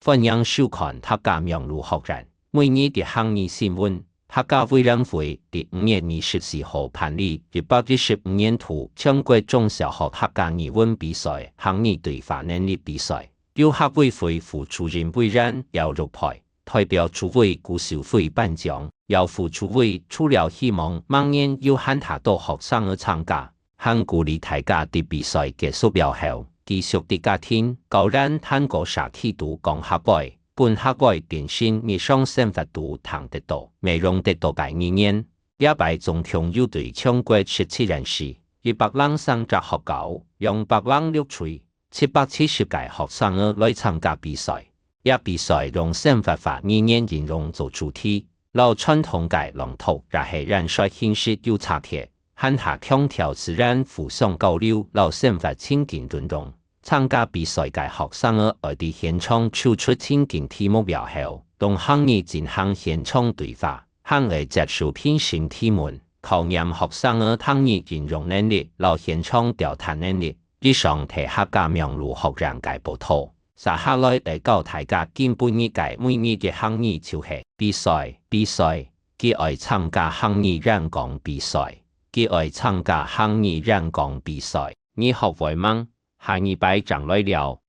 分享收看客家苗語學人，每年的行義新聞，客家委員會第5月24號辦理115年度全國中小學客家語文比賽行義對話能力比賽，由客委會副主任委員姚玉培代表主委顧兆輝頒獎。姚副主委除了希望明年有很多學生嘅參加，還鼓勵大家的比賽結束了後，繼續的家庭教人探過社區度講客外，本客外電信日常生活度談得到，內容得到嘅意見。100總共有對全國17人士，100人上集學校，用100人錄取，770個學生來參加比賽。比賽用生活化意見形容做主題，老傳統嘅龍頭也係人說形式有差別。喊下強調自然互相交流，老生活情景運動。參加比賽嘅學生喺啲現場抽出情景題目表後，同行義進行現場對話，行義接受評審提問，考驗學生行義應用能力，老現場調談能力。以上係客家苗語學人嘅報道。接下來嚟教大家基本嘅每年嘅行義就係比賽，佢愛參加行義演講比賽。佢愛參加行義演講比賽，你學會嗎？下禮拜就來了。